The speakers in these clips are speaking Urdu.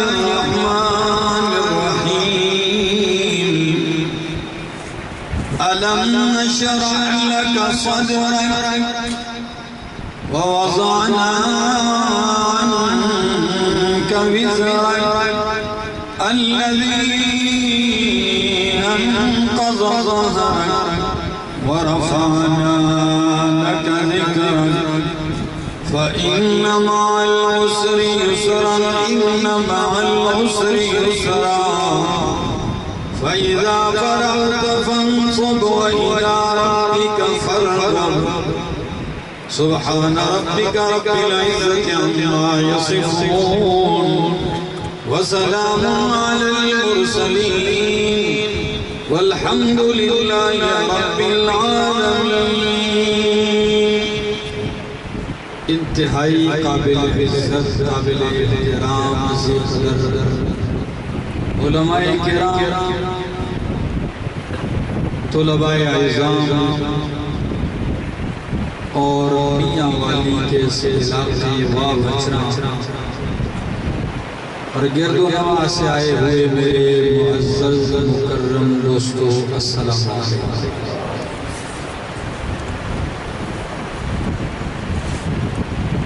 الرحمن الرحيم ألم نشرح لك صدرك ووضعنا عنك وزرك الذي أنقض ظهرك ورفعنا لك ذكرك فإن مع العسر يسرا إن مع العسر يسرا فإذا فرغت فانصب وإلى ربك فارغب سبحان ربك رب العزة عما يصفون وسلام على المرسلين والحمد لله رب العالمين. انتہائی قابل عزت، قابل احترام عزیز علماء کرام، طلباء اعظام اور میاں والی کے علاقے واہ بچرا اور گرد و نواح سے آئے ہوئے میرے معزز مکرم دوستو، السلام علیکم.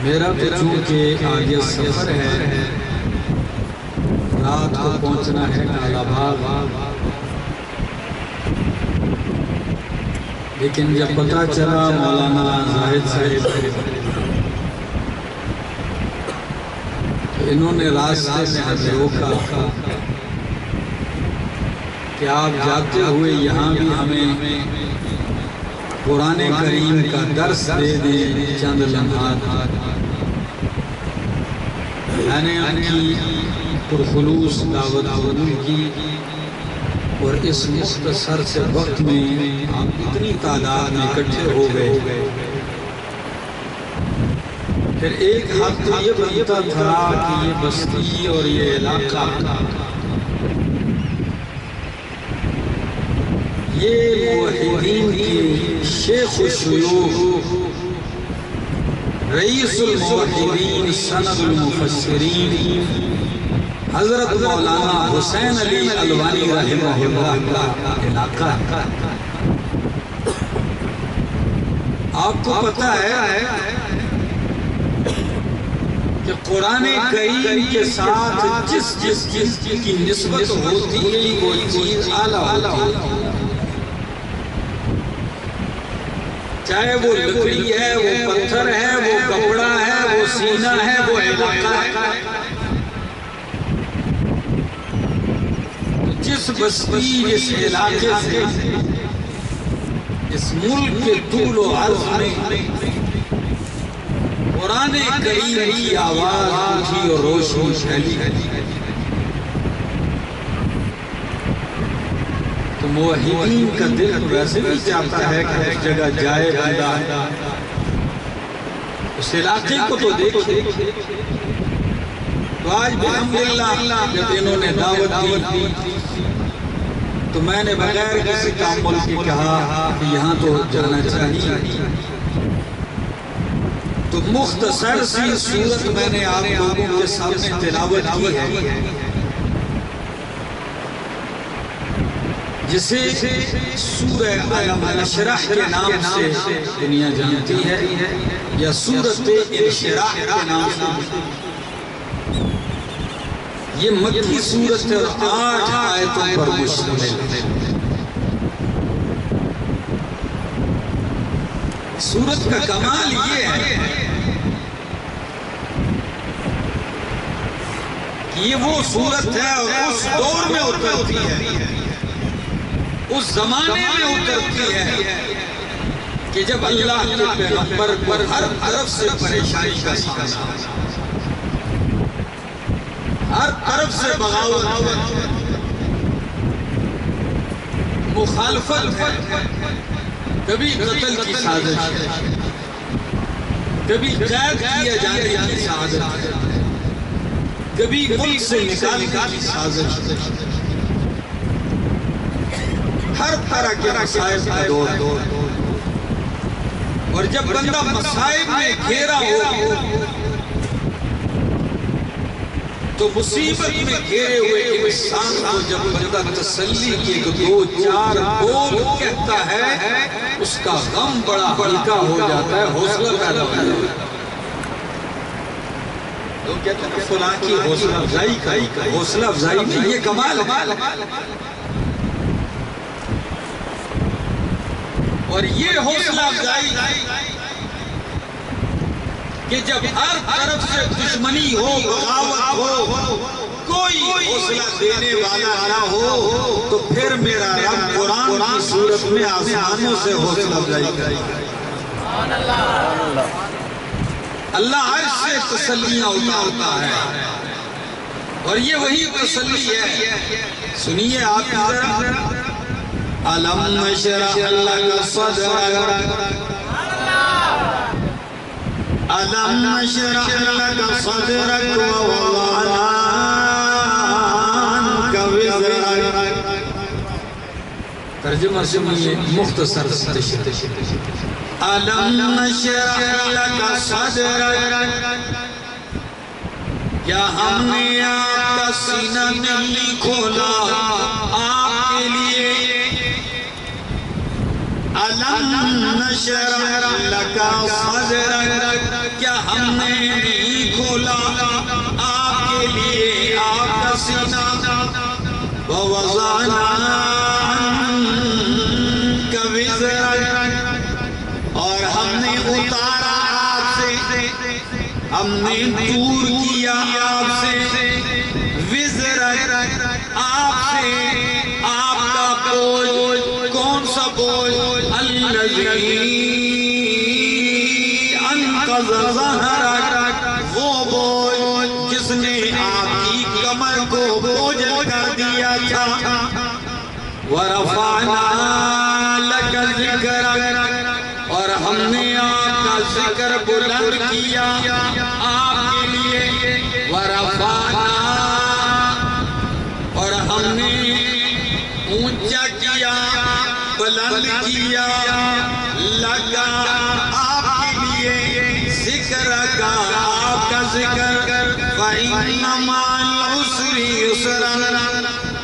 میرا چونکہ آگے سفر ہے، رات کو پہنچنا ہے کالا باغ، لیکن جب پتہ چلا مولانا زاہد صاحب انہوں نے راستے میں ہمیں روکا کہ آپ جاتے ہوئے یہاں بھی ہمیں قرآن کریم کا درس دے دیں چند لمحات. میں نے ان کی پرخلوص دعوت قبول کی اور اس مختصر سے وقت میں آپ اتنی تعداد میں اکٹھے ہو گئے. پھر ایک حق تو یہ بنتا تھا کہ یہ بستی اور یہ علاقہ یہ موحدین کی شیخ الشیوخ رئیس الموحدین سند المفسرین حضرت مولانا حسین علی الوانی رحمہ اللہ کا علاقہ. آپ کو پتہ ہے کہ قرآن کریم کے ساتھ جس چیز کی نسبت ہوتی ہے وہ چیز اعلیٰ ہوتی ہے، چاہے وہ لکڑی ہے، وہ پتھر ہے، وہ کپڑا ہے، وہ سینہ ہے، وہ علاقہ ہے. جس بستی، جس علاقے سے اس ملک کے طول و عرض میں قرآن کریم کی آواز اٹھی اور روشنی پھیلی، تو موحدین کا دل ویسے بھی چاہتا ہے کہ اس جگہ جائے بندہ، اس علاقے کو تو دیکھے. تو آج بحمداللہ جب انہوں نے دعوت دی تو میں نے بغیر کسی تعامل کے کہا کہ یہاں تو جانا چاہیے. تو مختصر سی صورت میں نے آپ لوگوں کے سامنے تلاوت کی ہے جسے سورہ علم نشرح کے نام سے دنیا جانتی ہے یا سورۃ انشراح کے نام سے. یہ مکی سورت ہے اور 8 آیتوں پر مشتمل ہے. سورت کا کمال یہ ہے کہ یہ وہ سورت ہے اور اس دور میں اترتی ہے، اس زمانے میں اترتی ہے کہ جب اللہ کے پیغمبر پر ہر طرف سے پریشانی کا سامنا، ہر طرف سے بغاوت ہے، مخالفت ہے، کبھی قتل کی سازش ہے، کبھی قید کیا جانے کی سازش ہے، کبھی ملک سے نکالنے کی سازش ہے. ہر طرح کے مسائب کا دور، اور جب بندہ مسائب میں گھیرا ہو تو مصیبت میں گھیرے ہوئے انسان کو جب بندہ تسلی کی ایک دو چار بول کہتا ہے اس کا غم بڑا ہلکا ہو جاتا ہے، حوصلہ پیدا ہو جاتا ہے۔ لوگ کہتے ہیں فلاں کی حوصلہ افزائی کا، حوصلہ افزائی میں یہ کمال ہے۔ اور یہ حوصلہ افزائی کہ جب ہر طرف سے دشمنی ہو، بغاوت ہو، کوئی حوصلہ دینے والا نہ ہو، تو پھر میرا رب قرآن کی صورت میں آسمانوں سے حوصلہ افزائی کرے گا۔ اللہ عرش سے تسلیاں اتارتا ہے، اور یہ وہی تسلی ہے۔ سنیے آپ ذرا، أَلَمْ نَشْرَحْ لَكَ صَدْرَكَ أَلَمْ نَشْرَحْ لَكَ صَدْرَكَ وَوَضَعْنَا عَنْكَ وِزْرَكَ۔ ترجمہ سنیے مختصر أَلَمْ نَشْرَحْ لَكَ صَدْرَكَ، کیا ہم نے آپ کا سینہ نہیں کھولا آپ کے لیے؟ أَلَمْ نَشْرَحْ لَكَ صَدْرَكَ، کیا ہم نے نہیں کھولا آپ کے لیے آپ کا سینہ؟ وَوَضَعْنَا عَنْكَ وِزْرَكَ، اور ہم نے اتارا آپ سے، ہم نے دور کیا آپ سے، وزرک آپ سے، آپ کا بوجھ، کون سا بوجھ؟ الذی انقض ظہرک، وہ بوجھ جس نے آپ کی کمر کو بوجھل کر دیا تھا۔ ورفعنا لک ذکرک، اور ہم نے آپ کا ذکر بلند کیا آپ کے لیے۔ ورفعنا، اور ہم نے اونچا کیا، بلند کیا، لگا آپ کے لیے ذکر کا، آپ کا ذکر۔ فَإِنَّ مَعَ الْعُسْرِ يُسْرًا،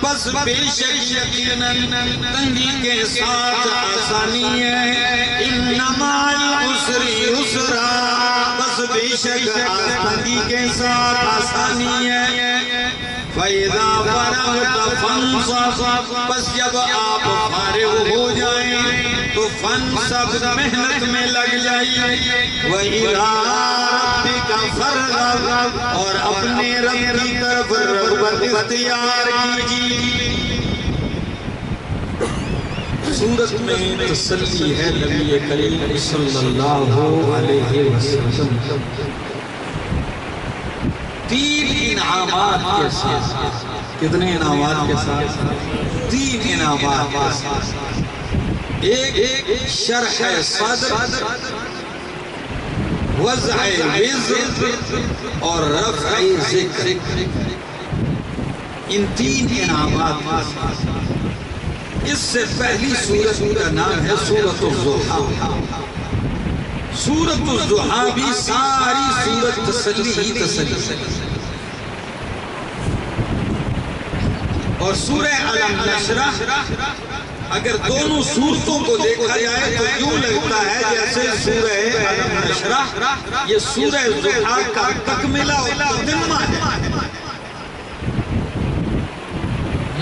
بس بے شک یقیناً تنگی کے ساتھ آسانی ہے۔ إِنَّ مَعَ الْعُسْرِ يُسْرًا، بس بے شک تنگی کے ساتھ آسانی ہے۔ فَإِذَا فَرَغْتَ فَانصَبْ، بس جب آپ فارغ ہو جائیں تو فَانصَبْ، محنت میں لگ جائیے۔ وَإِلَىٰ رَبِّكَ فَارْغَب، اور اپنے رب کی طرف رغبت اختیار کیجیے۔ سورت میں تسلی ہے نبی کریم صلی اللہ علیہ وسلم، تین انعامات کے ساتھ۔ کتنے انعامات کے ساتھ؟ تین انعامات کے ساتھ۔ ایک شرح صدر، وضع وزر، اور رفع ذکر۔ ان تین انعامات کے ساتھ۔ اس سے پہلی سورت کا نام ہے سورۃ الضحیٰ۔ سورۃ الضحیٰ بھی ساری سورت تسلی ہی تسلی، اور سورہ علم نشرح اگر دونوں صورتوں کو دیکھا جائے تو یوں لگتا ہے جیسے سورہ علم نشرح یہ سورہ ضحیٰ کا تکملہ و تتمہ ہے۔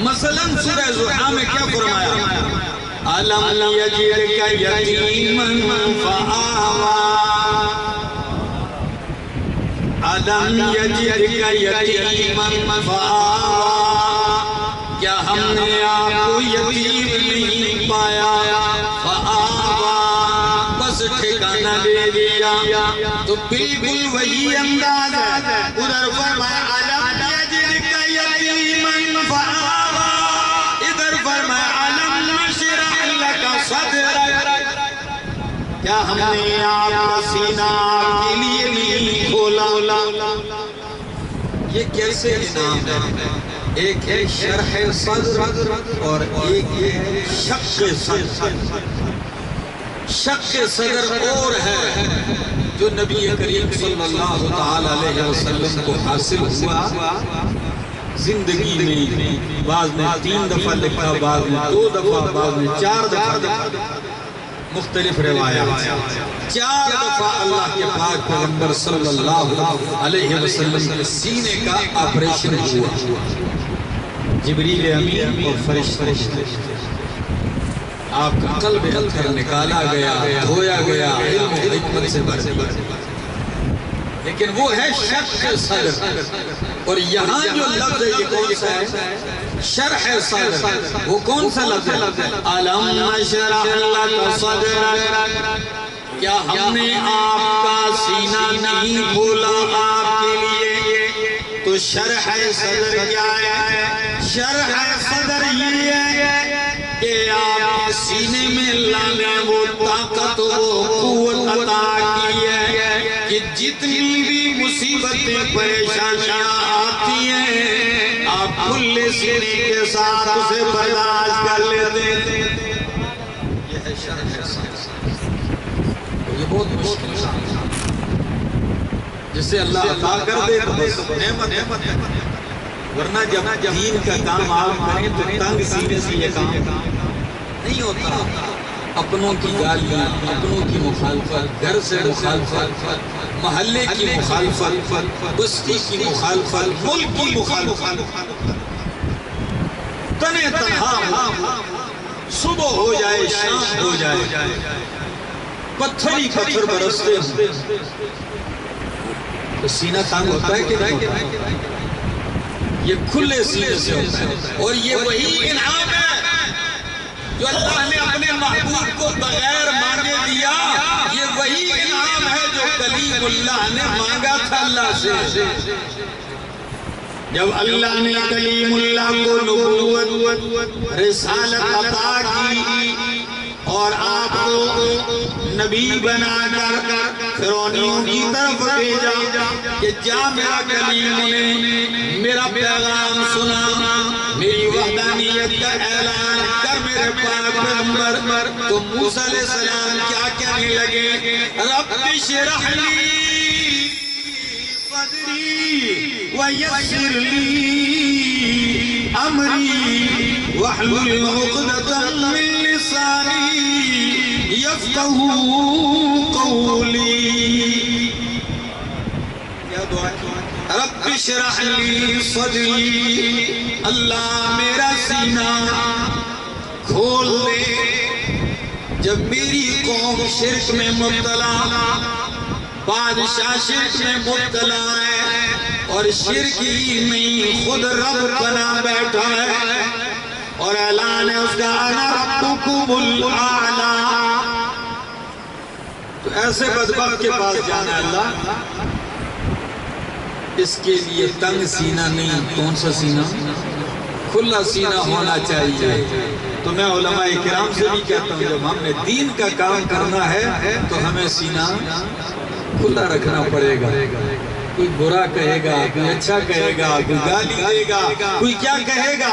مثلاً سورہ ضحیٰ میں کیا فرمایا؟ أَلَمْ يَجِدْكَ يَتِيمًا فَآوَىٰ، أَلَمْ يَجِدْكَ يَتِيمًا فَآوَىٰ، کیا ہم نے آپ کو یتیم نہیں پایا؟ فَآوَىٰ، بس ٹھکانہ دے دیا۔ تو بالکل وہی انداز ہے۔ ادھر فرمایا أَلَمْ يَجِدْكَ يَتِيمًا فَآوَىٰ، ادھر فرمایا أَلَمْ نَشْرَحْ لَكَ صَدْرَكَ، کیا ہم نے آپ کا سینہ آپ کے لیے نہیں کھولا؟ یہ کیسے انعام ہے؟ ایک ہے شرح صدر اور ایک ہے شق صدر۔ شق صدر اور ہے، جو نبی کریم صلی اللہ تعالیٰ علیہ وسلم کو حاصل ہوا زندگی میں، بعض نے 3 دفعہ لکھا، بعض نے 2 دفعہ، بعض نے 4 دفعہ، مختلف روایات 4 دفعہ اللہ کے پاک پیغمبر صلی اللہ علیہ وسلم کے سینے کا آپریشن ہوا، جبریل امین اور فرشتے، آپ کا قلب اطہر نکالا گیا، دھویا گیا، علم و حکمت سے بھر دیا۔ لیکن وہ ہے شرح صدر، اور یہاں جو لفظ ہے یہ کون سا ہے؟ شرح صدر۔ وہ کون سا لفظ ہے؟ الم نشرح لک صدرک، کیا ہم نے آپ کا سینہ نہیں کھولا آپ کے لیے؟ تو شرح صدر کیا ہے؟ شرح صدر یہ ہے کہ آپ کے سینے میں اللہ نے وہ طاقت و قوت عطا کی ہے کہ جتنی بھی مصیبتیں پریشانیاں آتی ہیں آپ کھلے سینے کے ساتھ اسے برداشت کر لیتے ہیں۔ یہ ہے شرح صدر، یہ بہت مشکل ہے جسے اللہ عطا کر دے تو نعمت ہے، ورنہ جب دین کا کام آپ کریں تو تنگ سینے سے یہ کام نہیں ہوتا۔ اپنوں کی گالیاں، اپنوں کی مخالفت، گھر سے مخالفت، محلے کی مخالفت، بستی کی مخالفت، ملک کی مخالفت، تنہ تنہا صبح ہو جائے شام ہو جائے، پتھر ہی پتھر برستے ہوں تو سینہ تنگ ہوتا ہے کہ نہیں ہوتا؟ یہ کھلے سینے سے ہوتا ہے، اور یہ وہی انعام ہے جو اللہ نے اپنے محبوب کو بغیر مانگے دیا۔ یہ وہی انعام ہے جو کلیم اللہ نے مانگا تھا اللہ سے۔ جب اللہ نے کلیم اللہ کو نبوت رسالت عطا کی اور آپ کو نبی بنا کر فرعونیوں کی طرف بھیجا کہ جا میرا کلیم نے میرا پیغام سنا، میری وحدانیت کا اعلان کر میرے پاک پیغمبر، تو موسیٰ علیہ السلام کیا کہنے لگے؟ رب اشرح لی صدری ویسر لی امری واحلل عقدۃ من لسانی یفقہوا قولی۔ کیا دعا کی؟ رب اشرح لی صدری، اللہ میرا سینہ کھول دے۔ جب میری قوم شرک میں مبتلا، بادشاہ شرک میں مبتلا ہے اور شرک ہی نہیں خود رب بنا بیٹھا ہے، اور اعلان ہے اس کا انا ربکم الاعلی، تو ایسے بدبخت کے پاس جانا ہے اللہ۔ اس کے لیے تنگ سینہ نہیں، کون سا سینہ؟ کھلا سینہ ہونا چاہیے۔ تو میں علماء کرام سے بھی کہتا ہوں جب ہم نے دین کا کام کرنا ہے تو ہمیں سینہ کھلا رکھنا پڑے گا۔ کوئی برا کہے گا، کوئی اچھا کہے گا، کوئی گالی دے گا، کوئی کیا کہے گا،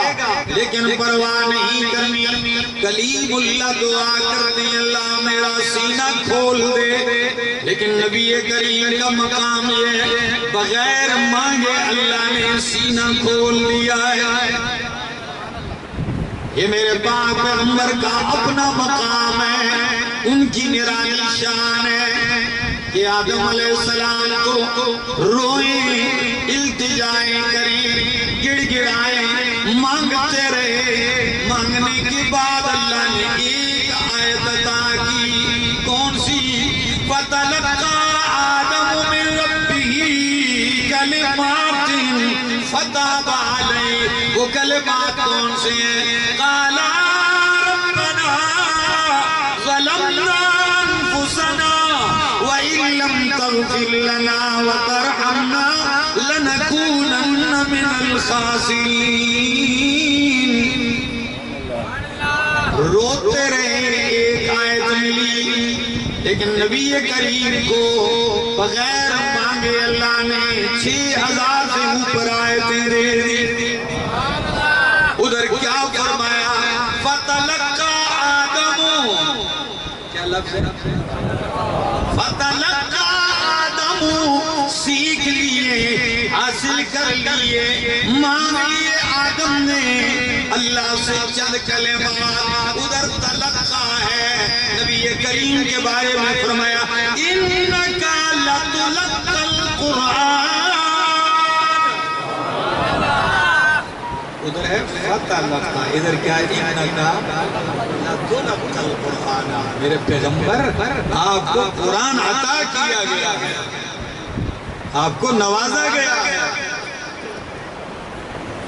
لیکن پرواہ نہیں کرنی۔ کلیم اللہ دعا کرتے ہیں اللہ میرا سینہ کھول دے، لیکن نبی کریم کا مقام یہ ہے بغیر مانگے اللہ نے سینہ کھول دیا ہے۔ یہ میرے پاک پیغمبر کا اپنا مقام ہے، ان کی نرالی شان ہے کہ آدم علیہ السلام کو روئیں، التجائیں کریں، گڑ گڑائیں، مانگتے رہے۔ مانگنے کے بعد اللہ نے ایک آیت عطا کی، کون سی؟ فَتَلَقَّى آدَمُ مِن رَبِّهِ كَلِمَاتٍ فَتَابَ عَلَيْهِ۔ وہ کلمات کون سے ہیں؟ قَالَ رَبَّنَا ظَلَمْنَا أَنفُسَنَا وَإِن لَّمْ تَغْفِرْ لَنَا وَتَرْحَمْنَا لَنَكُونَنَّ مِنَ الْخَاسِرِينَ۔ روتے رہے، ایک آیت ملی، لیکن نبی کریم کو بغیر مانگے اللہ نے 6000 سے اوپر آیتیں دے دی۔ ادھر کیا فرمایا؟ فَتَلَقَّى آدَمُ، کیا لفظ ہے؟ فَتَلَقَّى علوم سیکھ لیے، حاصل کر لیے، مانگ لیے آدم نے اللہ سے چند کلمات، ادھر تلقا ہے۔ نبی کریم کے بارے میں فرمایا اِنَّكَ لَتُلَقَّى الْقُرْآنَ، ادھر ہے فتلقا، ادھر کیا ہے اِنَّكَ لَتُلَقَّى الْقُرْآنَ، میرے پیغمبر آپ کو قرآن عطا کیا گیا ہے، آپ کو نوازا گیا ہے۔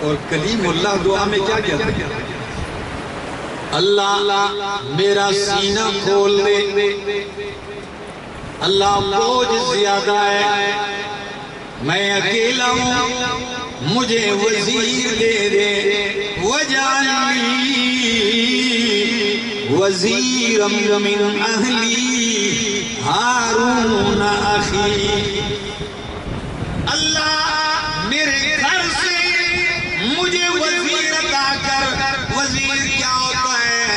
اور کلیم اللہ دعا میں کیا کہتا ہے؟ اللہ میرا سینہ کھول دے، اللہ بوجھ زیادہ ہے، میں اکیلا ہوں، مجھے وزیر دے دے، وَجَعَلْنِي وَزِيرًا مِّنْ أَهْلِي هَارُونَ أَخِي، اللہ میرے گھر سے مجھے وزیر عطا کر۔ وزیر کیا ہوتا ہے؟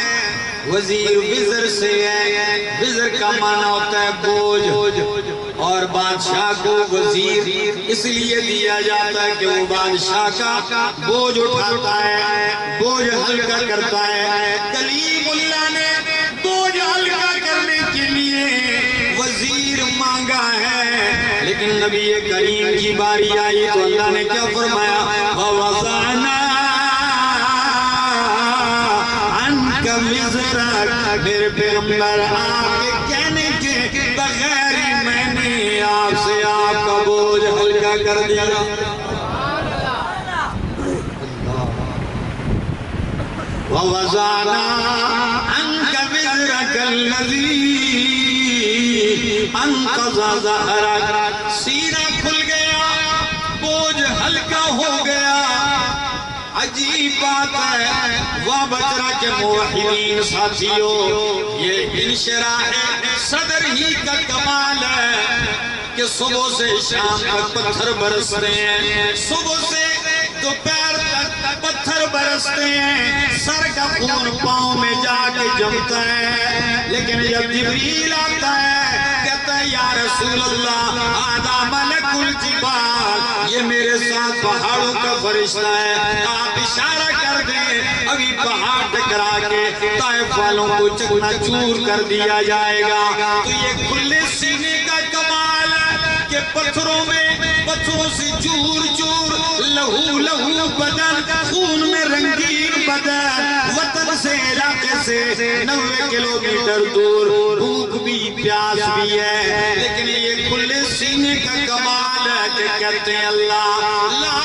وزیر وزر سے ہے، وزر کا معنی ہوتا ہے بوجھ، اور بادشاہ کو وزیر اس لیے دیا جاتا ہے کہ وہ بادشاہ کا بوجھ اٹھاتا ہے، بوجھ ہلکا کرتا ہے۔ کلیم اللہ نے بوجھ ہلکا کرنے کے لیے وزیر مانگا ہے، لیکن نبی کریم کی باری آئی تو اللہ نے کیا فرمایا؟ وَوَضَعْنَا عَنْكَ وِزْرَكَ، میرے پیغمبر آپ کے کہنے کے بغیر ہی میں نے آپ سے آپ کا بوجھ ہلکا کر دیا۔ وَوَضَعْنَا عَنْكَ وِزْرَكَ الَّذِي انقض ظہرک، سینہ کھل گیا، بوجھ ہلکا ہو گیا۔ عجیب بات ہے وابچرا کے موحدین ساتھیوں، یہ انشراح صدر ہی کا کمال ہے کہ صبح سے شام تک پتھر برستے ہیں، صبح سے دوپہر تک پتھر برستے ہیں، سر کا خون پاؤں میں جا کے جمتا ہے، لیکن جب جبریل آتا ہے کہتا ہے یا رسول اللہ آدھا ملک الجبال، یہ میرے ساتھ پہاڑوں کا فرشتہ ہے، آپ اشارہ کر دیں ابھی پہاڑ ٹکرا کے طائف والوں کو چکنا چور کر دیا جائے گا۔ تو یہ کھلے سینے کا کمال ہے کہ پتھروں سے چور چور، لہو لہو بدن، خون میں رنگین بدن، وطن سے علاقے سے 90 کلومیٹر دور، بھوک بھی پیاس بھی ہے، لیکن یہ کھلے سینے کا کمال ہے کہ کہتے ہیں اللہ لا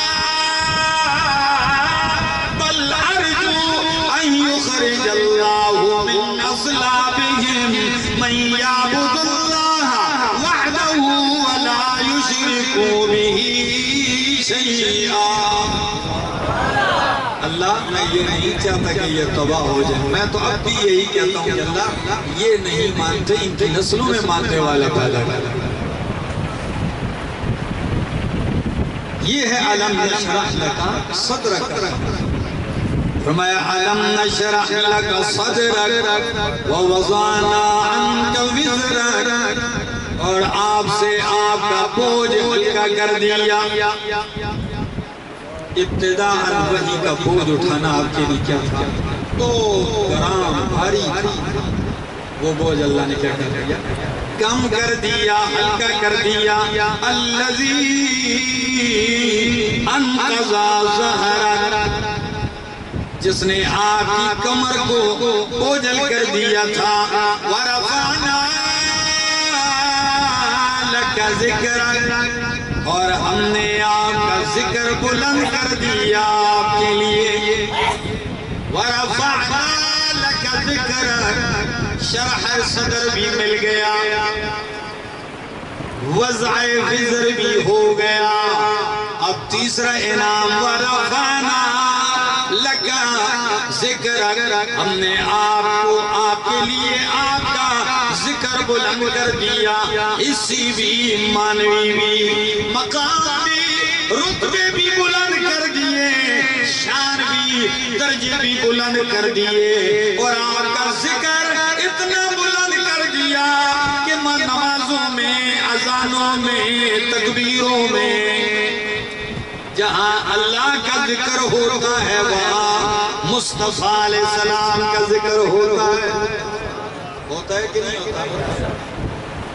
بل ارجو ان یخرج اللہ من اصلابہم من یعبد اللہ وحدہ ولا یشرک بہ شیئا۔ اللہ میں یہ نہیں چاہتا کہ یہ تباہ ہو جائے، میں تو اب بھی یہی کہتا ہوں کہ اللہ یہ نہیں مانتے، ان کی نسلوں میں ماننے والا پیدا کر۔ یہ ہے علم نشرح لک صدرک، فرمایا علم نشرح لک صدرک ووضعنا عنک وزرک، اور آپ سے آپ کا بوجھ ہلکا کر دیا۔ ابتداء وحی کا بوجھ اٹھانا آپ کے لیے کیا تھا؟ تو گرام بھاری تھی، وہ بوجھ اللہ نے کیا کر دیا؟ کم کر دیا، ہلکا کر دیا۔ الذی انقض ظہرک، جس نے آپ کی کمر کو بوجھل کر دیا تھا۔ ورفعنا لک ذکرک، اور ہم نے آپ کا ذکر بلند کر دیا آپ کے لیے۔ ورفعنا لک ذکرک، شرح صدر بھی مل گیا، وضع وزر بھی ہو گیا۔ اب تیسرا انعام ورفعنا لک ذکرک، ہم نے آپ کے لیے آپ کا ذکر بلند کر دیا، اسی بھی معنوی بھی، مقام بھی، رتبے بھی بلند کر دیے، شان بھی، درجے بھی بلند کر دیے، اور آپ کا ذکر اتنا بلند کر دیا کہ نمازوں میں اذان اذانوں میں تکبیروں میں جہاں اللہ کا ذکر ہوتا ہے وہاں مصطفیٰ علیہ السلام کا ذکر ہوتا ہے کہ نہیں ہوتا؟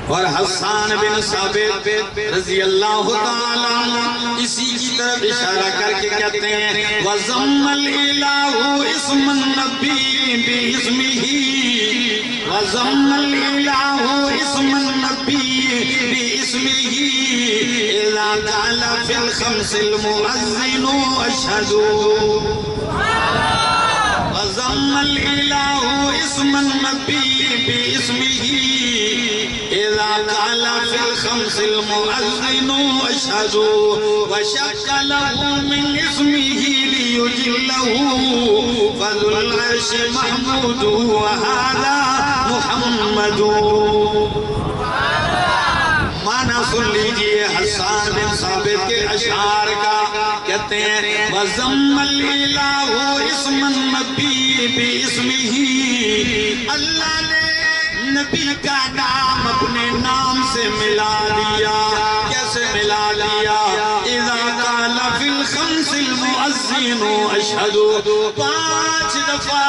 اور حسان بن ثابت رضی اللہ تعالیٰ عنہ اسی کی طرف اشارہ کر کے کہتے ہیں وَضَمَّ الْإِلَٰهُ اسْمَ النَّبِيِّ بِإِسْمِهِ وَضَمَّ الْإِلَٰهُ اسْمَ النَّبِيِّ بِإِسْمِهِ إِذَا قَالَ فِي الْخَمْسِ الْمُؤَذِّنُ أَشْهَدُ وَضَمَّ الْإِلَٰهُ اسْمَ النَّبِيِّ بِإِسْمِهِ إذا قال في الخمس المؤذن أشهد وشق له من اسمه ليجله فذو العرش محمود وهذا محمد معنی سن لیجئے حسان بن ثابت کے اشعار کا کہتے ہیں وَضَمَّ الْإِلَٰهُ اسْمَ النَّبِيِّ بِإِسْمِهِ اللہ نے نبی کا نام اپنے نام سے ملا دیا کیسے ملا دیا اذا قال فی الخمس المؤذن اشہد 5 دفعہ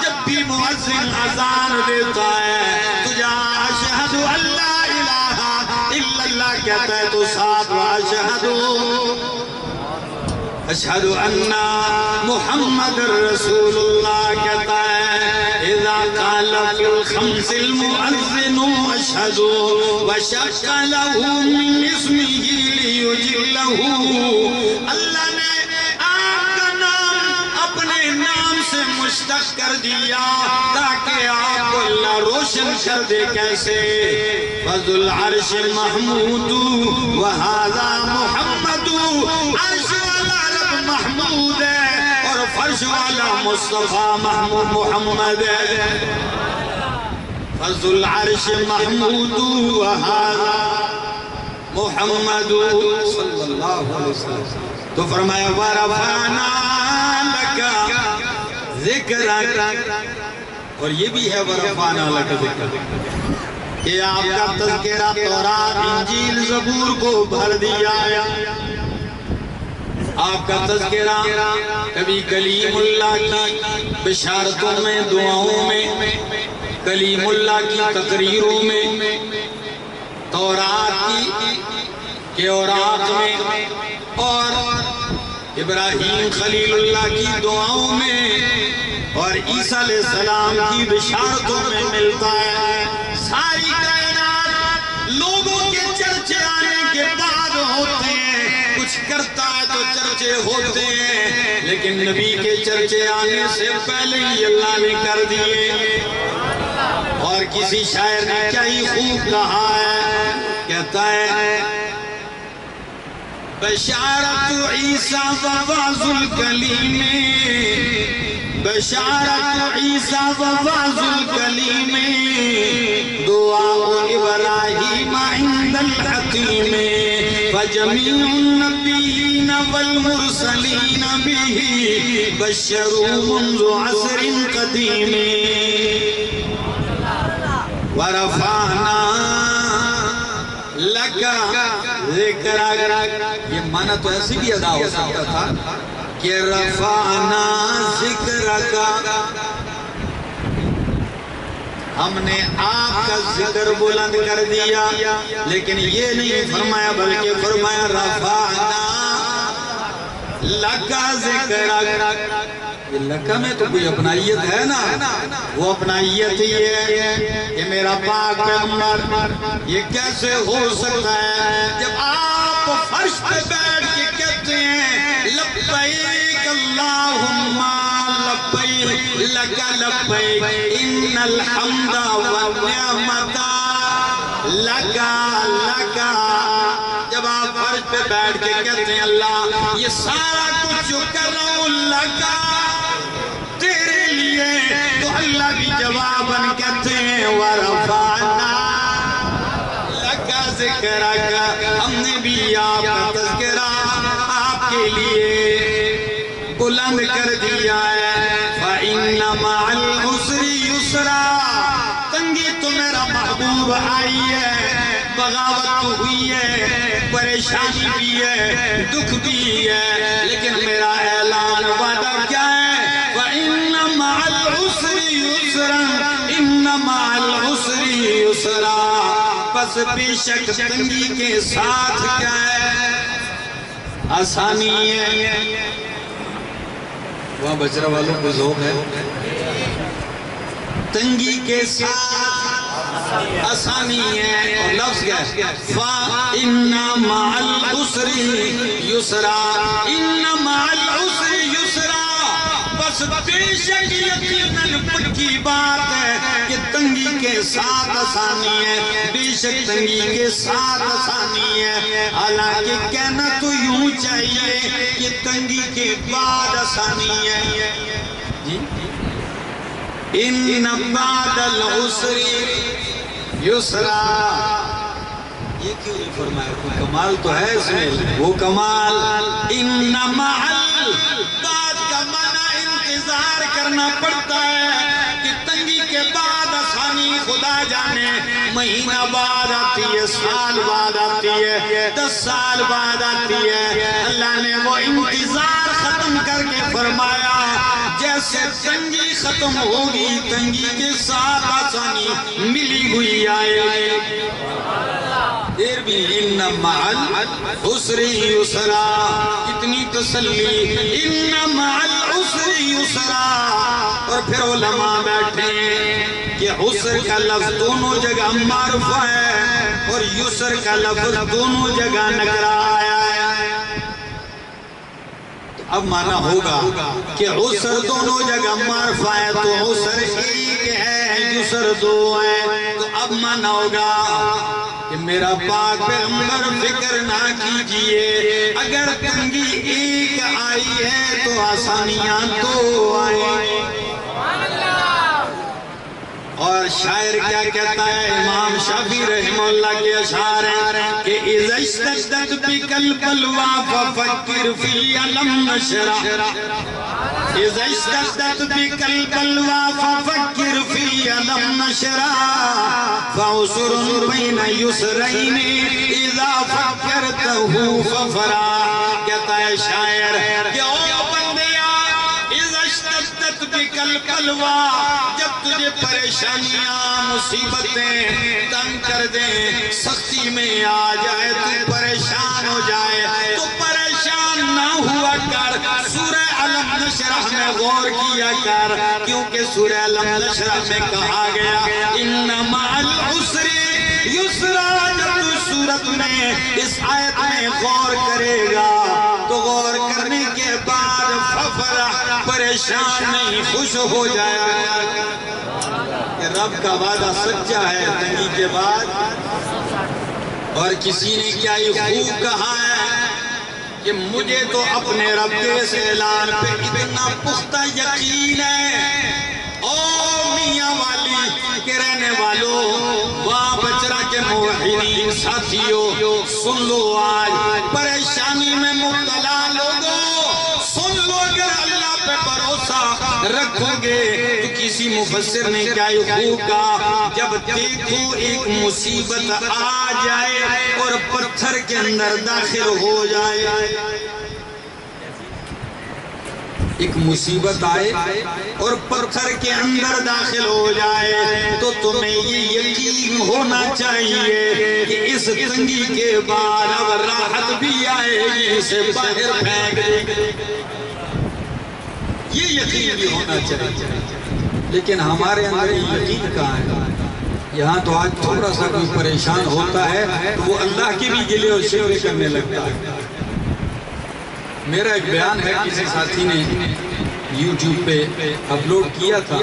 جب بھی مؤذن اذان دیتا ہے تو جا اشہد اللہ الہ الا اللہ کہتا ہے تو ساتھ اشہد ان محمد رسول اللہ کہتا ہے اذا قال في الخمس المؤذن اشهد وشق له من اسمه ليجله اللہ نے آپ کا نام اپنے نام سے مشتق کر دیا تاکہ آپ کو اللہ روشن کر دے کیسے فذو العرش محمود وهذا محمد عرش والا رب محمود ہے فرش والا مصطفیٰ محمود محمد فذو العرش محمود وهذا محمد صلی اللہ علیہ وسلم تو فرمایا وَرَفَعْنَا لَكَ ذِكْرَكَ اور یہ بھی ہے وَرَفَعْنَا لَكَ ذِكْرَكَ کہ آپ کا تذکرہ تورات انجیل زبور کو بھر دیا آپ کا تذکرہ کبھی کلیم اللہ کی بشارتوں میں دعاؤں میں کلیم اللہ کی تقریروں میں تورات کی اوراق میں اور ابراہیم خلیل اللہ کی دعاؤں میں اور عیسیٰ علیہ السلام کی بشارتوں میں ملتا ہے ساری کائنات لوگوں کے چرچے آنے کے بعد ہوتے ہیں کچھ کرتا ہے تو چرچے ہوتے ہیں لیکن نبی کے چرچے آنے سے پہلے ہی اللہ نے کر دیے اور کسی شاعر نے کیا ہی خوب کہا ہے کہتا ہے بشارت عیسیٰ وواز الکلیم بشارت عیسیٰ وواز الکلیم دعا ابراہیم عند الحکیم فجمیع النبیین والمرسلین به بشروا منذ عصر قدیم ورفعنا لکا ذکرک یہ معنی تو ایسی بھی ادا ہو سکتا تھا کہ رفعنا ذکرک ہم نے آپ کا ذکر بلند کر دیا لیکن یہ نہیں فرمایا بلکہ فرمایا رفعنا لکا ذکرک یہ لکا میں تو کوئی اپنائیت ہے نا وہ اپنائیت ہی ہے کہ میرا پاک پیغمبر یہ کیسے ہو سکتا ہے جب آپ فرش پہ بیٹھ کے کہتے ہیں لبیک اللہم لبیک لکا لبیک ان الحمد والنعمت لکا لکا جب آپ فرش پہ بیٹھ کے کہتے ہیں اللہ یہ سارا کچھ جو کر رہا ہوں لکا تیرے لیے تو اللہ بھی جواباً کہتے ہیں وَرَفَعْنَا لَكَ ذِكْرَكَ ہم نے بھی آپ کا تذکرہ آپ کے لیے بلند کر دیا ہے فَإِنَّ مَعَ الْعُسْرِ يُسْرًا تنگی تو میرا محبوب آئی ہے بغاوت ہوئی ہے، پریشانی بھی ہے، دکھ بھی ہے، لیکن میرا اعلان وعدہ کیا ہے؟ وَإِنَّ مَعَ الْعُسْرِ يُسْرًا إِنَّ مَعَ الْعُسْرِ يُسْرًا، بس بے شک تنگی کے ساتھ کیا ہے؟ آسانی ہے۔ وہاں بجرہ والوں کو ذوق ہے، تنگی کے ساتھ آسانی ہے، اور لفظ کیا ہے؟ فَإِنَّ مَعَ الْعُسْرِ يُسْرًا إِنَّ مَعَ الْعُسْرِ يُسْرًا، بس بے شک یقیناً پکی بات ہے کہ تنگی کے ساتھ آسانی ہے، بے شک تنگی کے ساتھ آسانی ہے۔ حالانکہ کہنا تو یوں چاہیے کہ تنگی کے بعد آسانی ہے۔ جی ان بعد العسر یسرا، یہ کیوں نہیں فرمایا؟ کوئی کمال تو ہے اس میں، وہ کمال ان مع بعد کا معنی انتظار کرنا پڑتا ہے کہ تنگی کے بعد آسانی خدا جانے مہینہ بعد آتی ہے، سال بعد آتی ہے، 10 سال بعد آتی ہے۔ اللہ نے وہ انتظار ختم کر کے فرمایا جیسے تنگی ختم ہوگی تنگی کے ساتھ آسانی ملی ہوئی آئے دیر بھی ان مع العسر یسرا، کتنی تسلی، ان مع العسر یسرا۔ اور پھر علماء بیٹھے کہ عسر کا لفظ دونوں جگہ معرفہ ہے اور یسر کا لفظ دونوں جگہ نکرہ آیا ہے۔ اب مانا ہوگا کہ عسر دونوں جگہ معرفہ ہے تو عسر ایک ہے، یسر دو ہے، تو اب مانا ہوگا کہ میرا پاک پیغمبر فکر نہ کیجئے، اگر تنگی ایک آئی ہے تو آسانیاں دو آئیں۔ اور شاعر کیا کہتا ہے؟ امام شافعی رحمہ اللہ کے اشعار ہیں کہ اذا اشتدت بک البلوى ففکر فی علم نشرہ، اذا اشتدت بک البلوى ففکر فی علم نشرہ، فعسر بین یسرین اذا فکرتہ ففرا۔ کہتا ہے شاعر کہ او بندیا اذا اشتدت بک البلوى، جب تجھے پریشانیاں مصیبتیں تنگ کر دیں، سختی میں آ جائے، تو پریشان ہو جائے، تو پریشان نہ ہوا کر، سورہ علم نشرح میں غور کیا کر، کیونکہ سورہ علم نشرح میں کہا گیا ان مع العسر یسرا۔ جب تو سورت میں اس آیت میں غور کرے گا تو غور کرنے کے بعد ففرح، پریشان نہیں خوش ہو جائے گا کہ رب کا وعدہ سچا ہے تنگی کے بعد۔ اور کسی نے کیا یہ خوب کہا ہے کہ مجھے تو اپنے رب کے اس اعلان پہ اتنا پختہ یقین ہے، او میاں والی کے رہنے والوں، وہاں بچرہ کے موحدین ساتھیوں، سن لو آج پریشانی میں مبتلا لوگوں، سن لو اگر اللہ پہ بھروسہ رکھو گے تو کسی مفسر نے کیا یہ خوب کہا، جب دیکھو ایک مصیبت آ جائے اور پتھر کے اندر داخل ہو جائے، ایک مصیبت آئے اور پتھر کے اندر داخل ہو جائے تو تمہیں یہ یقین ہونا چاہیے کہ اس تنگی کے بعد اب راحت بھی آئے گی، اسے باہر پھینک دے گے، یہ یقین بھی ہونا چاہیے۔ لیکن ہمارے اندر یہ یقین کہاں ہے؟ یہاں تو آج تھوڑا سا کوئی پریشان ہوتا ہے تو وہ اللہ کے بھی گلے اور شکوے کرنے لگتا ہے۔ میرا ایک بیان ہے، کسی ساتھی نے یوٹیوب پہ اپلوڈ کیا تھا،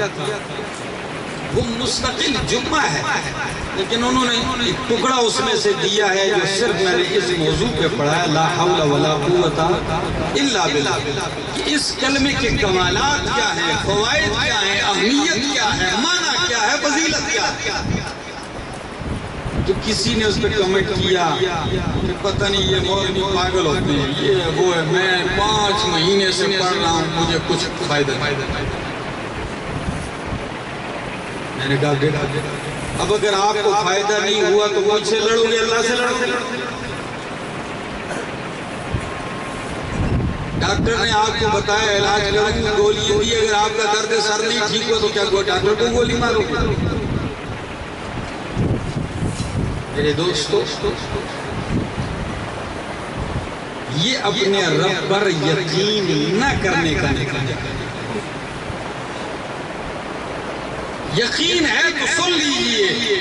وہ مستقل جمعہ ہے لیکن انہوں نے ایک ٹکڑا اس میں سے دیا ہے جو صرف میں نے اس موضوع پہ پڑھا ہے، لا حول ولا قوت الا باللہ، کہ اس کلمے کے کمالات کیا ہیں، فوائد کیا ہیں، اہمیت کیا ہے، معنی کیا ہے، فضیلت کیا ہے۔ تو کسی نے اس پہ کمنٹ کیا کہ پتہ نہیں یہ مولوی پاگل ہوتے ہیں، یہ وہ ہے، میں 5 مہینے سے پڑھ رہا ہوں، مجھے کچھ فائدہ نہیں۔ میں نے کہا اب اگر آپ کو فائدہ نہیں ہوا تو مجھ سے لڑو گے، اللہ سے لڑو گے؟ ڈاکٹر نے آپ کو بتایا علاج کروں، گولی دی، اگر آپ کا درد سر نہیں ٹھیک ہوا تو کیا کوئی ڈاکٹر کو گولی مارو گے؟ میرے دوستو، یہ اپنے رب پر یقین نہ کرنے کا نتیجہ ہے۔ یقین ہے تو سن لیجئے،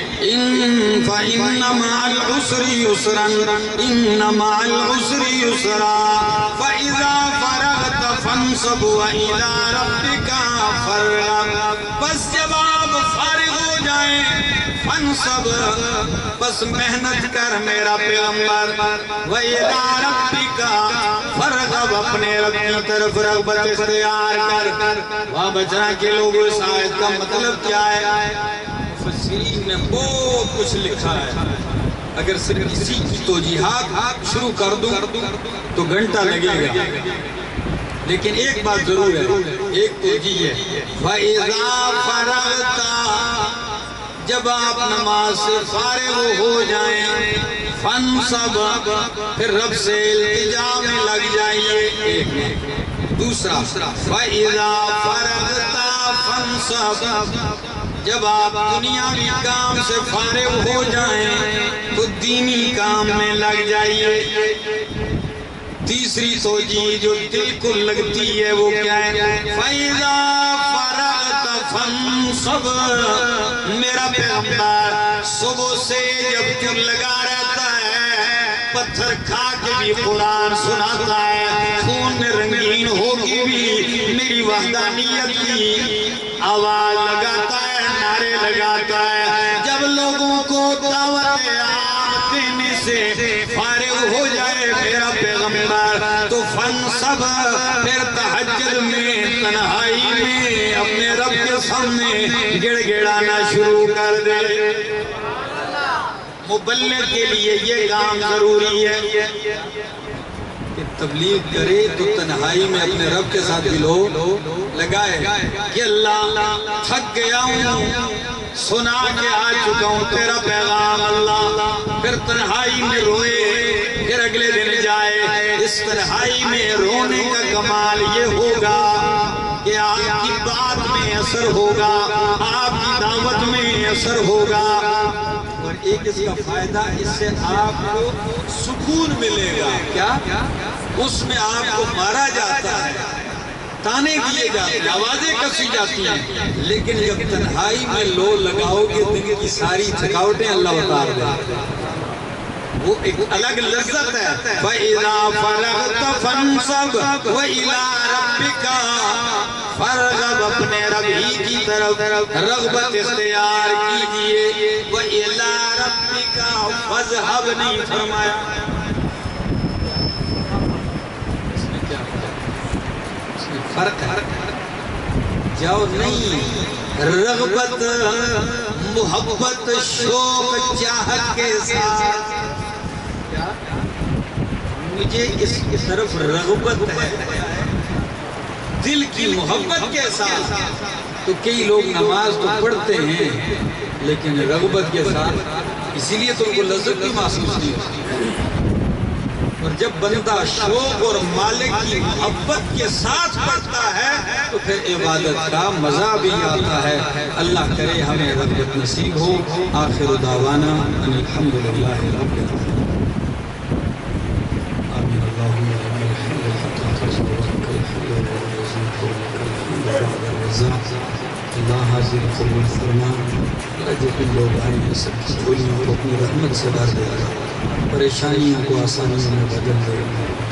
فَإِنَّ مَعَ الْعُسْرِ يُسْرًا إِنَّ مَعَ الْعُسْرِ يُسْرًا فَإِذَا فَرَغْتَ فَانْصَبْ وَإِلَىٰ رَبِّكَ فَارْغَب۔ بس جب آپ فارغ ہو جائیں، فَانْصَبْ، بس محنت کر میرا پیغمبر، وَإِلَىٰ رَبِّكَ فَارْغَب، اپنے رب کی طرف رغبت اختیار کر۔ وہاں بچنا کے لوگوں اس آیت کا مطلب کیا ہے؟ مفسرین نے بہت کچھ لکھا ہے، اگر صرف اسی کی توجیحات شروع کر دوں تو گھنٹہ لگے گا، لیکن ایک بات ضرور ہے، ایک توجیح ہے، فَإِذَا فَرَغْتَ، جب آپ نماز سے فارغ ہو جائیں، فَانْصَبْ، پھر رب سے التجا میں لگ جائیے۔ دوسرا، فَإِذَا فَرَغْتَ فَانْصَبْ، جب آپ دنیاوی کام سے فارغ ہو جائیں تو دینی کام میں لگ جائیے۔ تیسری توجیہ جو دل کو لگتی ہے وہ کیا ہے؟ فَإِذَا فَرَغْتَ فَانْصَبْ، میرا پیغمبر صبح سے جب تو لگا رہتا ہے، پتھر کھا کے بھی قرآن سناتا ہے، خون میں رنگین ہوگی بھی میری وحدانیت کی آواز لگاتا ہے، نعرے لگاتا ہے۔ جب لوگوں کو دعوت عام دینے سے فارغ ہو جائے میرا پیغمبر تو فَانْصَبْ، پھر تہجد میں تنہائی میں اپنے رب کے سامنے گڑ گڑانا شروع کر دے۔ مبلغ کے لیے یہ کام ضروری ہے کہ تبلیغ کرے تو تنہائی میں اپنے رب کے ساتھ دلو لگائے کہ اللہ تھک گیا ہوں، سنا کے آ چکا ہوں تیرا پیغام اللہ، پھر تنہائی میں روئے، پھر اگلے دن جائے۔ اس تنہائی میں رونے کا کمال یہ ہوگا کہ آپ کی بات میں اثر ہوگا، آپ کی دعوت میں اثر ہوگا، اور ایک اس کا فائدہ، اس سے آپ کو سکون ملے گا۔ کیا؟ اس میں آپ کو مارا جاتا ہے، تانے دیے جاتے ہیں، آوازیں کسی جاتی ہیں، لیکن جب تنہائی میں لو لگاؤ گے دن کی ساری تھکاوٹیں اللہ اتار دے، وہ ایک الگ لذت ہے۔ فَإِذَا فَرَغْتَ فَانْصَبْ وَإِلَىٰ رَبِّكَ فَارْغَب، اپنے رب ہی کی طرف رغبت اختیار کیجئے۔ وَإِلَىٰ رَبِّكَ فَاذْهَبْ نہیں فرمایا، اس میں کیا فرق ہے؟ جاؤ نہیں، رغبت، محبت، شوق، چاہت کے ساتھ، مجھے اس کی طرف رغبت ہے، دل کی محبت کے ساتھ۔ تو کئی لوگ نماز تو پڑھتے ہیں لیکن رغبت کے ساتھ، اسی لیے تو ان کو لذت بھی محسوس نہیں ہوتی۔ اور جب بندہ شوق اور مالک کی محبت کے ساتھ پڑھتا ہے تو پھر عبادت کا مزہ بھی آتا ہے۔ اللہ کرے ہمیں رغبت نصیب ہو۔ آخر دعوانا ان الحمدللہ رب العالمین۔ آمین اللہم اللہ حاضر قبول فرما، اللہ جو کن لوگ آئیں ہیں سب کی بولیوں کو اپنی رحمت سے بھر دے، پریشانیوں کو آسانیوں میں بدل دے،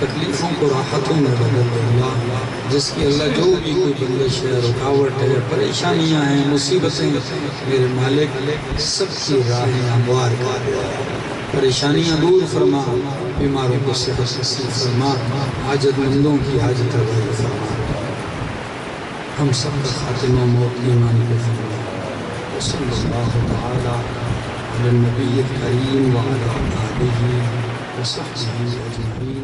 تکلیفوں کو راحتوں میں بدل دے۔ اللہ جس کی اللہ جو بھی کوئی بندش ہے، رکاوٹ ہے، پریشانیاں ہیں، مصیبتیں، میرے مالک سب کی راہیں ہموار کر دے، پریشانیاں دور فرما، بیماروں کو صحت نصیب فرما، حاجت مندوں کی حاجت روائی فرما، ہم سب کا خاتمہ موت ایمان پہ فرما۔ وصلی اللہ تعالی علی النبی الکریم وعلی آلہ وصحبہ اجمعین۔